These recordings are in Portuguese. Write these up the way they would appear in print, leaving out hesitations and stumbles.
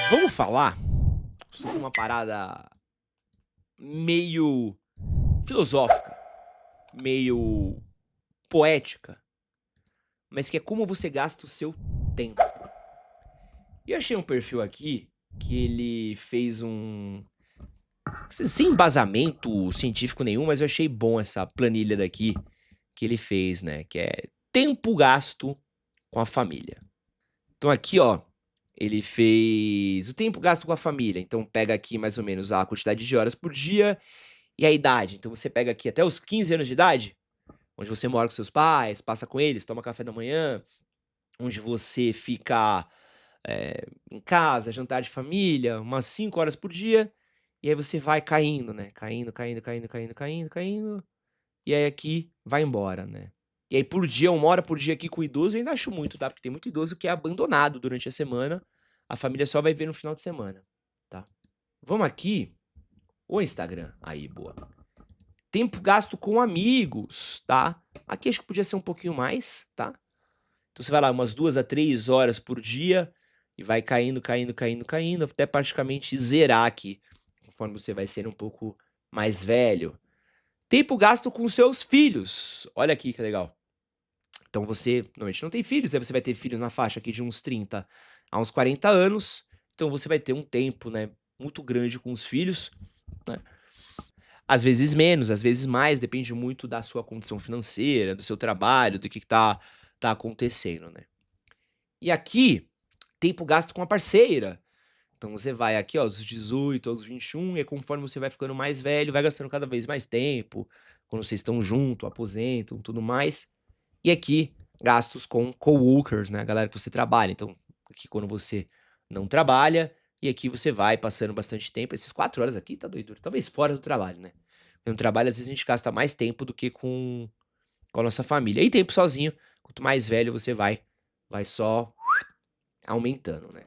Vamos falar sobre uma parada meio filosófica, meio poética, mas que é como você gasta o seu tempo. E eu achei um perfil aqui que ele fez sem embasamento científico nenhum, mas eu achei bom essa planilha daqui que ele fez, né? Que é tempo gasto com a família. Então aqui, ó, ele fez o tempo gasto com a família. Então pega aqui mais ou menos a quantidade de horas por dia e a idade. Então você pega aqui até os 15 anos de idade, onde você mora com seus pais, passa com eles, toma café da manhã, onde você fica em casa, jantar de família, umas 5 horas por dia, e aí você vai caindo, né? Caindo, caindo, caindo, caindo, caindo, caindo, e aí aqui vai embora, né? E aí por dia, 1 hora por dia aqui com o idoso, eu ainda acho muito, tá? Porque tem muito idoso que é abandonado durante a semana, a família só vai ver no final de semana, tá? Vamos aqui, o Instagram, aí, boa. Tempo gasto com amigos, tá? Aqui acho que podia ser um pouquinho mais, tá? Então você vai lá umas 2 a 3 horas por dia e vai caindo, caindo, caindo, caindo, até praticamente zerar aqui, conforme você vai ser um pouco mais velho. Tempo gasto com seus filhos. Olha aqui que legal. Então você normalmente não tem filhos, aí você vai ter filhos na faixa aqui de uns 30 a uns 40 anos. Então você vai ter um tempo, né, muito grande com os filhos, né? Às vezes menos, às vezes mais, depende muito da sua condição financeira, do seu trabalho, do que tá acontecendo, né? E aqui, tempo gasto com a parceira. Então você vai aqui, ó, dos 18 aos 21, e conforme você vai ficando mais velho, vai gastando cada vez mais tempo, quando vocês estão junto, aposentam, tudo mais. E aqui, gastos com coworkers, né, a galera que você trabalha. Então, aqui quando você não trabalha, e aqui você vai passando bastante tempo. Esses 4 horas aqui tá doido, talvez fora do trabalho, né? No trabalho, às vezes, a gente gasta mais tempo do que com a nossa família. E tempo sozinho, quanto mais velho você vai só aumentando, né?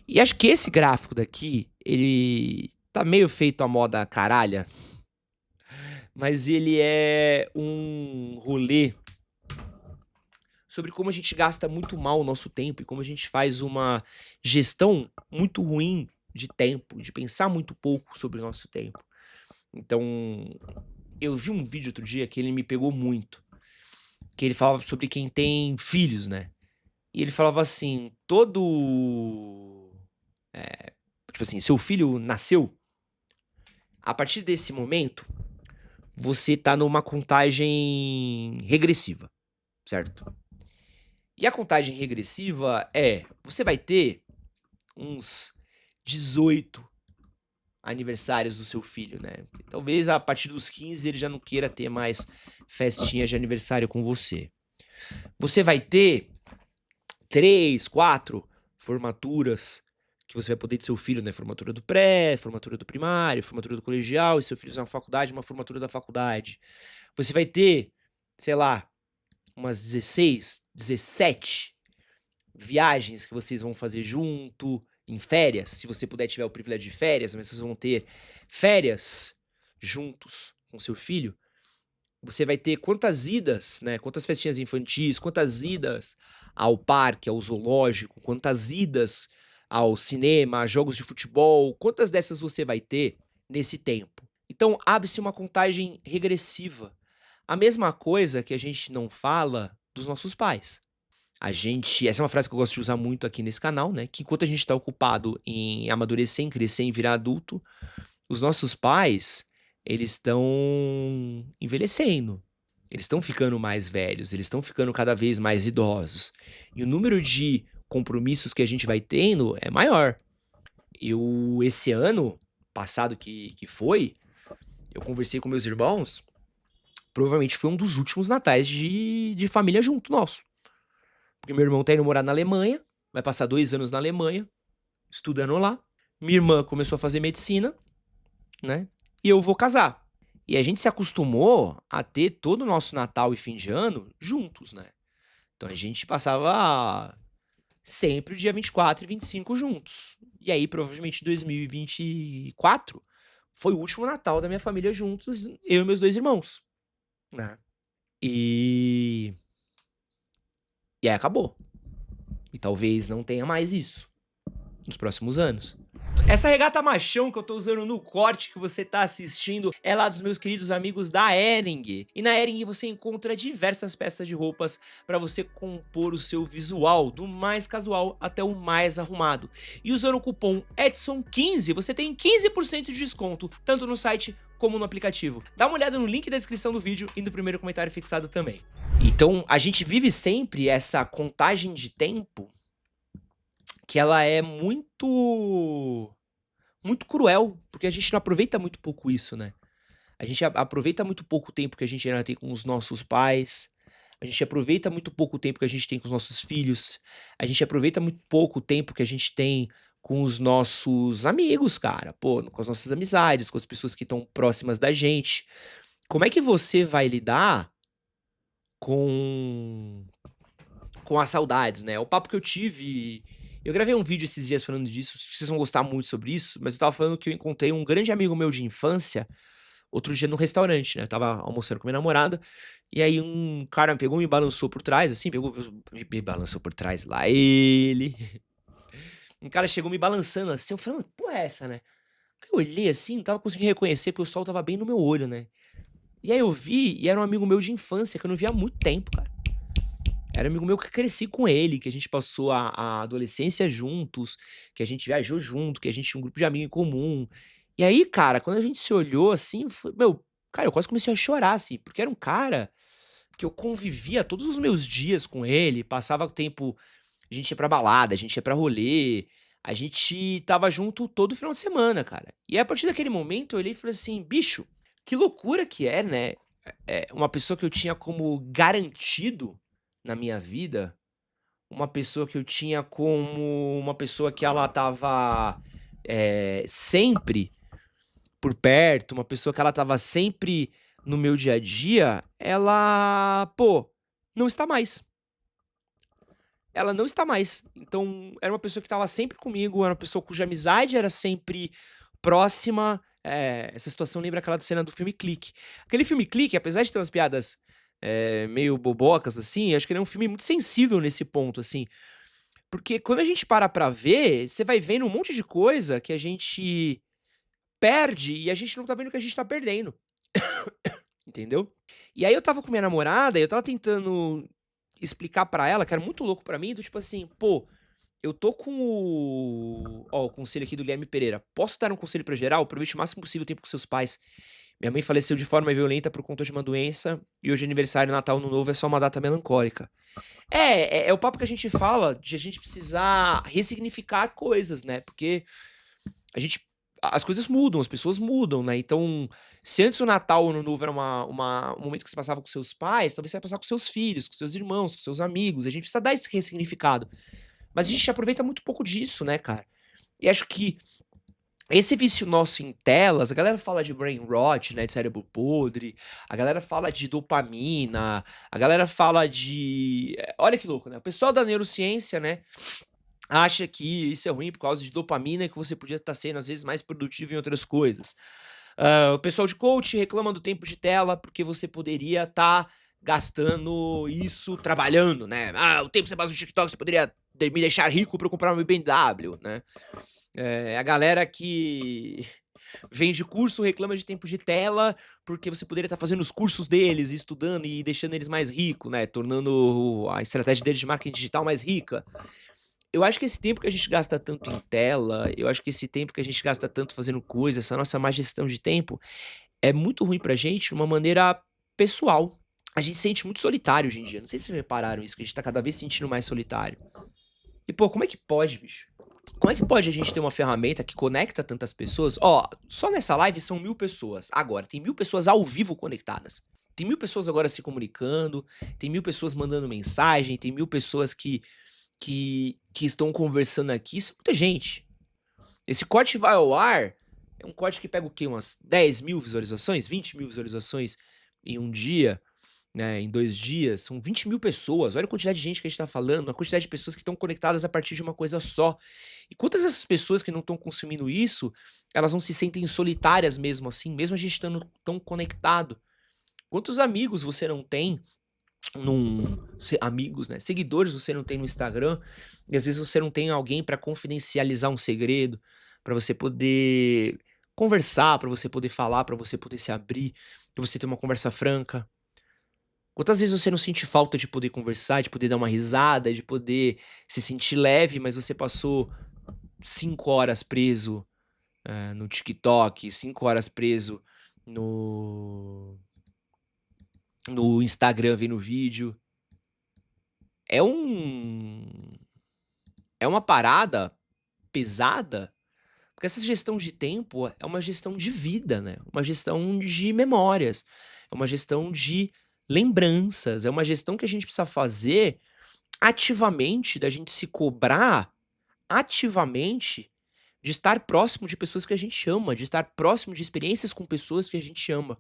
E acho que esse gráfico daqui, ele tá meio feito à moda caralha, mas ele é um rolê sobre como a gente gasta muito mal o nosso tempo e como a gente faz uma gestão muito ruim de tempo, de pensar muito pouco sobre o nosso tempo. Então, eu vi um vídeo outro dia que ele me pegou muito, que ele falava sobre quem tem filhos, né? E ele falava assim, tipo assim, seu filho nasceu, a partir desse momento, você tá numa contagem regressiva, certo? E a contagem regressiva você vai ter uns 18 aniversários do seu filho, né? Talvez a partir dos 15 ele já não queira ter mais festinhas de aniversário com você. Você vai ter 3, 4 formaturas que você vai poder ter seu filho, né? Formatura do pré, formatura do primário, formatura do colegial, e seu filho na faculdade, uma formatura da faculdade. Você vai ter, sei lá, umas 16, 17 viagens que vocês vão fazer junto, em férias, se você puder tiver o privilégio de férias, mas vocês vão ter férias juntos com seu filho. Você vai ter quantas idas, né? Quantas festinhas infantis, quantas idas ao parque, ao zoológico, quantas idas ao cinema, a jogos de futebol, quantas dessas você vai ter nesse tempo? Então, abre-se uma contagem regressiva. A mesma coisa que a gente não fala dos nossos pais. Essa é uma frase que eu gosto de usar muito aqui nesse canal, né? Que enquanto a gente está ocupado em amadurecer, em crescer, em virar adulto, os nossos pais, eles estão envelhecendo. Eles estão ficando mais velhos, eles estão ficando cada vez mais idosos. E o número de compromissos que a gente vai tendo é maior. Esse ano passado que foi, eu conversei com meus irmãos, provavelmente foi um dos últimos natais de família junto nosso. Porque meu irmão tá indo morar na Alemanha, vai passar 2 anos na Alemanha, estudando lá. Minha irmã começou a fazer medicina, né? E eu vou casar. E a gente se acostumou a ter todo o nosso Natal e fim de ano juntos, né? Então a gente passava sempre o dia 24 e 25 juntos. E aí, provavelmente, 2024 foi o último Natal da minha família juntos, eu e meus 2 irmãos, né? E aí acabou. E talvez não tenha mais isso. nos próximos anos. Essa regata machão que eu tô usando no corte que você tá assistindo é lá dos meus queridos amigos da Hering. E na Hering você encontra diversas peças de roupas para você compor o seu visual, do mais casual até o mais arrumado. E usando o cupom Edson15 você tem 15% de desconto, tanto no site como no aplicativo. Dá uma olhada no link da descrição do vídeo e no primeiro comentário fixado também. Então a gente vive sempre essa contagem de tempo que ela é muito cruel, porque a gente não aproveita muito pouco isso, né? A gente aproveita muito pouco o tempo que a gente ainda tem com os nossos pais, a gente aproveita muito pouco o tempo que a gente tem com os nossos filhos, a gente aproveita muito pouco o tempo que a gente tem com os nossos amigos, cara, pô, com as nossas amizades, com as pessoas que estão próximas da gente. Como é que você vai lidar com as saudades, né? O papo que eu tive. Eu gravei um vídeo esses dias falando disso, acho que vocês vão gostar muito sobre isso, mas eu tava falando que eu encontrei um grande amigo meu de infância outro dia no restaurante, né? Eu tava almoçando com minha namorada, e aí um cara me pegou, me balançou por trás, assim, pegou, me balançou por trás, lá ele. Um cara chegou me balançando assim, eu falei, mano, que porra é essa, né? Aí eu olhei assim, não tava conseguindo reconhecer, porque o sol tava bem no meu olho, né? E aí eu vi, e era um amigo meu de infância, que eu não via há muito tempo, cara. Era amigo meu que cresci com ele, que a gente passou a adolescência juntos, que a gente viajou junto, que a gente tinha um grupo de amigos em comum. E aí, cara, quando a gente se olhou assim, meu, cara, eu quase comecei a chorar, assim, porque era um cara que eu convivia todos os meus dias com ele, passava o tempo, a gente ia pra balada, a gente ia pra rolê, a gente tava junto todo final de semana, cara. E aí, a partir daquele momento eu olhei e falei assim, bicho, que loucura que é, né? Uma pessoa que eu tinha como garantido na minha vida, uma pessoa que eu tinha como uma pessoa que ela estava, sempre por perto, uma pessoa que ela estava sempre no meu dia a dia, ela, pô, não está mais. Ela não está mais. Então, era uma pessoa que estava sempre comigo, era uma pessoa cuja amizade era sempre próxima. Essa situação lembra aquela cena do filme Clique. Aquele filme Clique, apesar de ter umas piadas meio bobocas, assim, acho que ele é um filme muito sensível nesse ponto, assim. Porque quando a gente para pra ver, você vai vendo um monte de coisa que a gente perde e a gente não tá vendo que a gente tá perdendo. Entendeu? E aí eu tava com minha namorada e eu tava tentando explicar pra ela, que era muito louco pra mim, do tipo assim, pô, eu tô com o conselho aqui do Guilherme Pereira. Posso dar um conselho pra geral? Aproveite o máximo possível o tempo com seus pais. Minha mãe faleceu de forma violenta por conta de uma doença e hoje é aniversário, Natal, Ano Novo é só uma data melancólica. É o papo que a gente fala de a gente precisar ressignificar coisas, né? Porque a gente as coisas mudam, as pessoas mudam, né? Então, se antes o Natal, o Ano Novo era um momento que você passava com seus pais, talvez você vai passar com seus filhos, com seus irmãos, com seus amigos. A gente precisa dar esse ressignificado. Mas a gente aproveita muito pouco disso, né, cara? E acho que esse vício nosso em telas, a galera fala de brain rot, né, de cérebro podre, a galera fala de dopamina, a galera fala de olha que louco, né, o pessoal da neurociência, né, acha que isso é ruim por causa de dopamina e que você podia estar sendo, às vezes, mais produtivo em outras coisas. O pessoal de coach reclama do tempo de tela, porque você poderia estar gastando isso trabalhando, né, o tempo que você passa no TikTok, você poderia me deixar rico para eu comprar meu BMW, né. A galera que vende curso reclama de tempo de tela, porque você poderia estar fazendo os cursos deles, estudando e deixando eles mais ricos, né, tornando a estratégia deles de marketing digital mais rica. Eu acho que esse tempo que a gente gasta tanto em tela, eu acho que esse tempo que a gente gasta tanto fazendo coisa, essa nossa má gestão de tempo, é muito ruim pra gente de uma maneira pessoal. A gente se sente muito solitário hoje em dia, não sei se vocês repararam isso, que a gente tá cada vez se sentindo mais solitário. E pô, como é que pode, bicho? Como é que pode a gente ter uma ferramenta que conecta tantas pessoas? Ó, só nessa live são 1000 pessoas. Agora, tem 1000 pessoas ao vivo conectadas. Tem 1000 pessoas agora se comunicando, tem 1000 pessoas mandando mensagem, tem 1000 pessoas que estão conversando aqui. Isso é muita gente. Esse corte vai ao ar, é um corte que pega o quê? Umas 10.000 visualizações, 20.000 visualizações em um dia, né, em 2 dias, são 20.000 pessoas. Olha a quantidade de gente que a gente tá falando, a quantidade de pessoas que estão conectadas a partir de uma coisa só. E quantas dessas pessoas que não estão consumindo isso, elas não se sentem solitárias mesmo assim, mesmo a gente estando tão conectado? Quantos amigos você não tem amigos, né? Seguidores você não tem no Instagram, e às vezes você não tem alguém para confidencializar um segredo, para você poder conversar, para você poder falar, para você poder se abrir, para você ter uma conversa franca. Quantas vezes você não sente falta de poder conversar, de poder dar uma risada, de poder se sentir leve, mas você passou 5 horas preso, no TikTok, 5 horas preso no Instagram vendo vídeo. É um é uma parada pesada, porque essa gestão de tempo é uma gestão de vida, né, uma gestão de memórias, é uma gestão de lembranças, é uma gestão que a gente precisa fazer ativamente, da gente se cobrar ativamente de estar próximo de pessoas que a gente ama, de estar próximo de experiências com pessoas que a gente ama.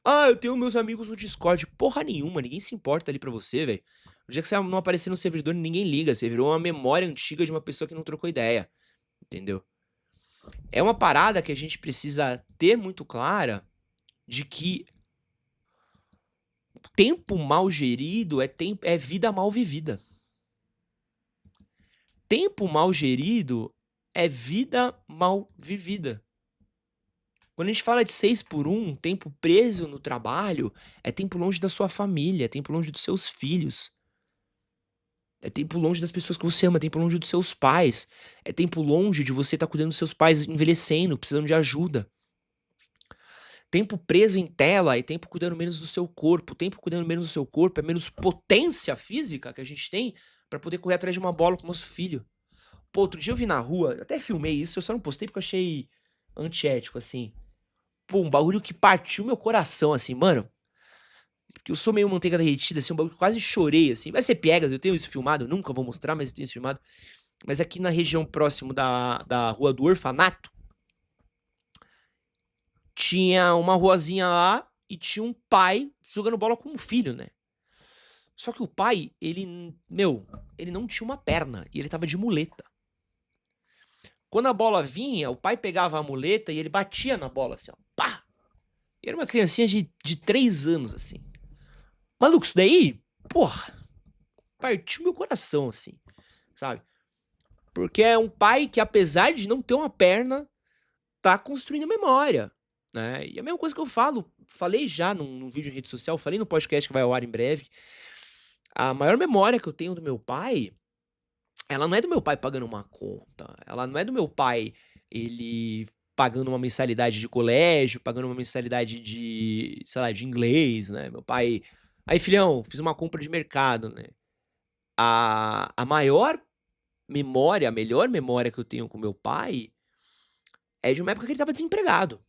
"Ah, eu tenho meus amigos no Discord", porra nenhuma, ninguém se importa ali pra você, velho. O dia que você não aparecer no servidor, ninguém liga, você virou uma memória antiga de uma pessoa que não trocou ideia, entendeu? É uma parada que a gente precisa ter muito clara, de que tempo mal gerido é vida mal vivida. Tempo mal gerido é vida mal vivida. Quando a gente fala de 6 por 1, tempo preso no trabalho, é tempo longe da sua família, é tempo longe dos seus filhos. É tempo longe das pessoas que você ama, é tempo longe dos seus pais. É tempo longe de você estar cuidando dos seus pais envelhecendo, precisando de ajuda. Tempo preso em tela é tempo cuidando menos do seu corpo. Tempo cuidando menos do seu corpo é menos potência física que a gente tem pra poder correr atrás de uma bola com o nosso filho. Pô, outro dia eu vi na rua, eu até filmei isso, eu só não postei porque eu achei antiético, assim. Pô, um bagulho que partiu meu coração, assim, mano. Porque eu sou meio manteiga derretida, assim, um bagulho que quase chorei, assim. Vai ser piegas, eu tenho isso filmado, eu nunca vou mostrar, mas eu tenho isso filmado. Mas aqui na região próximo da Rua do Orfanato, tinha uma ruazinha lá e tinha um pai jogando bola com um filho, né? Só que o pai, ele não tinha uma perna e ele tava de muleta. Quando a bola vinha, o pai pegava a muleta e ele batia na bola, assim, ó. Pá! E era uma criancinha de 3 anos, assim. Maluco, isso daí, porra, partiu meu coração, assim, sabe? Porque é um pai que, apesar de não ter uma perna, tá construindo memória, né? E a mesma coisa que eu falei já num vídeo em rede social, falei no podcast que vai ao ar em breve. A maior memória que eu tenho do meu pai, ela não é do meu pai pagando uma conta, ela não é do meu pai, ele pagando uma mensalidade de colégio, pagando uma mensalidade de, sei lá, de inglês, né? Meu pai, aí filhão, fiz uma compra de mercado, né? A maior memória, a melhor memória que eu tenho com meu pai é de uma época que ele estava desempregado,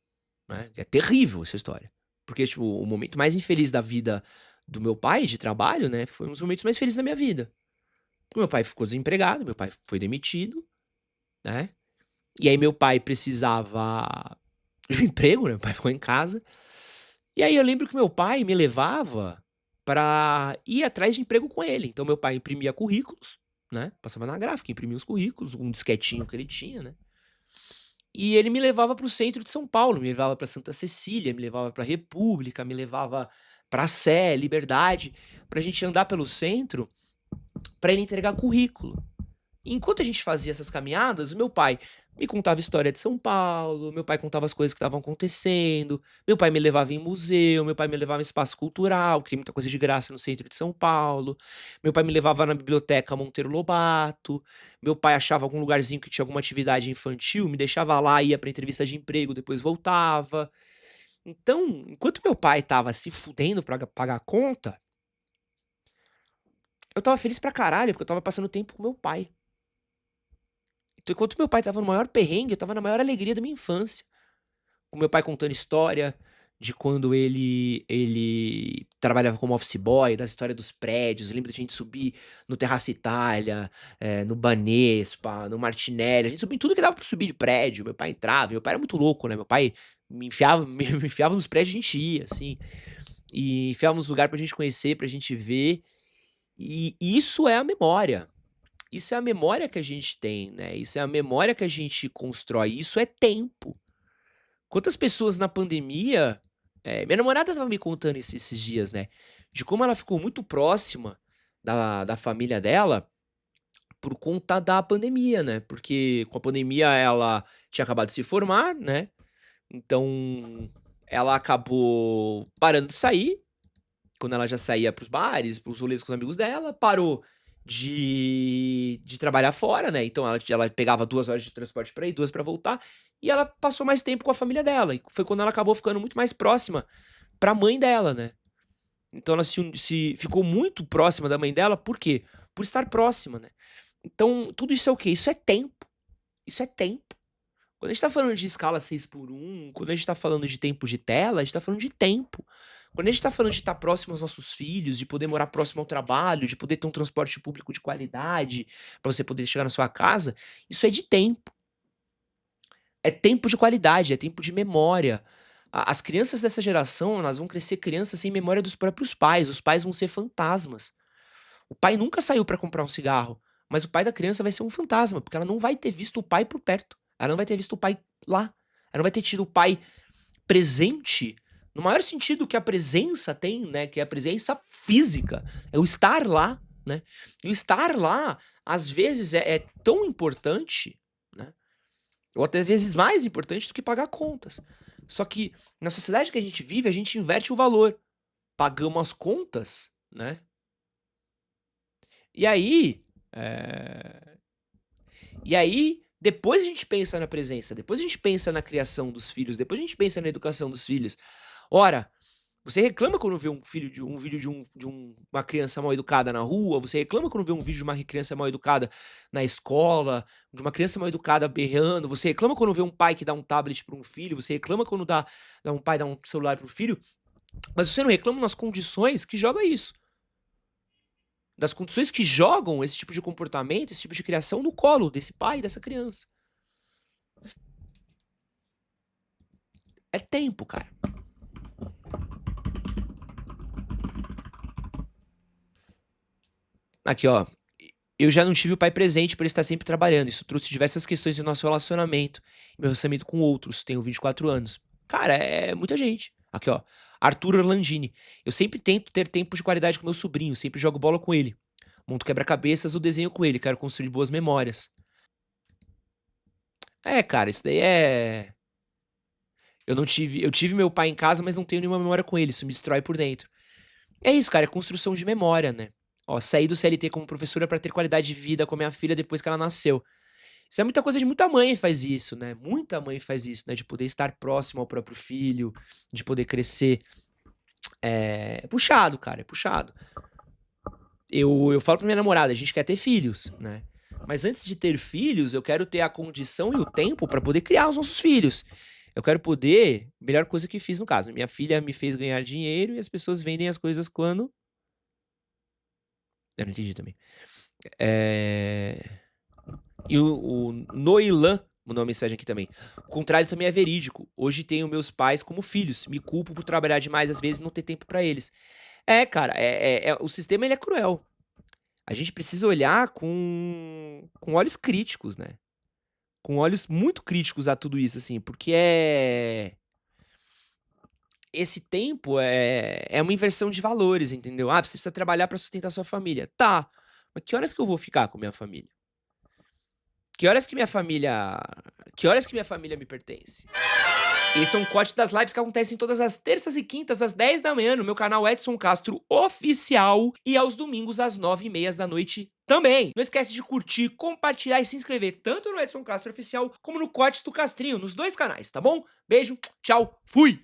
né? É terrível essa história. Porque, tipo, o momento mais infeliz da vida do meu pai, de trabalho, né? Foi um dos momentos mais felizes da minha vida. Porque meu pai ficou desempregado, meu pai foi demitido, né? E aí meu pai precisava de um emprego, né? Meu pai ficou em casa. E aí eu lembro que meu pai me levava pra ir atrás de emprego com ele. Então meu pai imprimia currículos, né? Passava na gráfica, imprimia os currículos, um disquetinho que ele tinha, né? E ele me levava para o centro de São Paulo, me levava para Santa Cecília, me levava para República, me levava pra Sé, Liberdade, pra gente andar pelo centro, pra ele entregar currículo. Enquanto a gente fazia essas caminhadas, o meu pai me contava história de São Paulo, meu pai contava as coisas que estavam acontecendo, meu pai me levava em museu, meu pai me levava em espaço cultural, que tem muita coisa de graça no centro de São Paulo, meu pai me levava na biblioteca Monteiro Lobato, meu pai achava algum lugarzinho que tinha alguma atividade infantil, me deixava lá, ia pra entrevista de emprego, depois voltava. Então, enquanto meu pai tava se fudendo pra pagar a conta, eu tava feliz pra caralho, porque eu tava passando tempo com meu pai. Então, enquanto meu pai estava no maior perrengue, eu estava na maior alegria da minha infância. Com meu pai contando história de quando ele trabalhava como office boy, das histórias dos prédios. Lembra da gente subir no Terraço Itália, no Banespa, no Martinelli. A gente subia em tudo que dava pra subir de prédio. Meu pai entrava. Meu pai era muito louco, né? Meu pai me enfiava, me enfiava nos prédios, a gente ia, assim. E enfiava nos lugares pra gente conhecer, pra gente ver. E isso é a memória. Isso é a memória que a gente tem, né, isso é a memória que a gente constrói, isso é tempo. Quantas pessoas na pandemia, Minha namorada estava me contando esses dias, né, de como ela ficou muito próxima da família dela por conta da pandemia, né, porque com a pandemia ela tinha acabado de se formar, né, então ela acabou parando de sair, quando ela já saía para os bares, para os rolês com os amigos dela, parou de trabalhar fora, né, então ela pegava 2 horas de transporte pra ir, 2 pra voltar, e ela passou mais tempo com a família dela, e foi quando ela acabou ficando muito mais próxima pra mãe dela, né. Então ela se ficou muito próxima da mãe dela, por quê? Por estar próxima, né. Então tudo isso é o quê? Isso é tempo, isso é tempo. Quando a gente tá falando de escala 6:1, quando a gente tá falando de tempo de tela, a gente tá falando de tempo. Quando a gente tá falando de estar próximo aos nossos filhos, de poder morar próximo ao trabalho, de poder ter um transporte público de qualidade, pra você poder chegar na sua casa, isso é de tempo. É tempo de qualidade, é tempo de memória. As crianças dessa geração, elas vão crescer crianças sem memória dos próprios pais, os pais vão ser fantasmas. O pai nunca saiu pra comprar um cigarro, mas o pai da criança vai ser um fantasma, porque ela não vai ter visto o pai por perto. Ela não vai ter visto o pai lá. Ela não vai ter tido o pai presente, no maior sentido que a presença tem, né, que é a presença física, é o estar lá, né. E o estar lá, às vezes, é tão importante, né, ou até vezes mais importante do que pagar contas. Só que na sociedade que a gente vive, a gente inverte o valor. Pagamos as contas, né, e aí, eh, depois a gente pensa na presença, depois a gente pensa na criação dos filhos, depois a gente pensa na educação dos filhos. Ora, você reclama quando vê um vídeo uma criança mal educada na rua, você reclama quando vê um vídeo de uma criança mal educada na escola, de uma criança mal educada berrando, você reclama quando vê um pai que dá um tablet para um filho, você reclama quando um pai dá um celular para o filho, mas você não reclama nas condições que joga isso. Das condições que jogam esse tipo de comportamento, esse tipo de criação no colo desse pai e dessa criança. É tempo, cara. Aqui, ó. Eu já não tive o pai presente por ele estar sempre trabalhando. Isso trouxe diversas questões em nosso relacionamento e meu relacionamento com outros. Tenho 24 anos. Cara, é muita gente. Aqui, ó. Arthur Orlandini. Eu sempre tento ter tempo de qualidade com meu sobrinho. Sempre jogo bola com ele. Monto quebra-cabeças ou desenho com ele. Quero construir boas memórias. Cara, isso daí é. Eu tive meu pai em casa, mas não tenho nenhuma memória com ele. Isso me destrói por dentro. É isso, cara. É construção de memória, né? Ó, saí do CLT como professora pra ter qualidade de vida com a minha filha depois que ela nasceu. Isso é muita coisa de muita mãe faz isso, né? Muita mãe faz isso, né? De poder estar próximo ao próprio filho, de poder crescer. É puxado, cara, é puxado. Eu falo pra minha namorada, a gente quer ter filhos, né? Mas antes de ter filhos, eu quero ter a condição e o tempo pra poder criar os nossos filhos. Eu quero poder, melhor coisa que fiz no caso, minha filha me fez ganhar dinheiro e as pessoas vendem as coisas quando. Eu não entendi também. Eh, e o Noilan mandou uma mensagem aqui também. O contrário também é verídico. Hoje tenho meus pais como filhos. Me culpo por trabalhar demais às vezes e não ter tempo pra eles. Cara, o sistema ele é cruel. A gente precisa olhar com olhos críticos, né? Com olhos muito críticos a tudo isso, assim, porque esse tempo é uma inversão de valores, entendeu? Ah, você precisa trabalhar pra sustentar sua família. Tá, mas que horas que eu vou ficar com minha família? Que horas que minha família me pertence? Esse é um corte das lives que acontecem todas as terças e quintas às 10 da manhã no meu canal Edson Castro Oficial e aos domingos às 9h30 da noite também. Não esquece de curtir, compartilhar e se inscrever tanto no Edson Castro Oficial como no Cortes do Castrinho, nos dois canais, tá bom? Beijo, tchau, fui!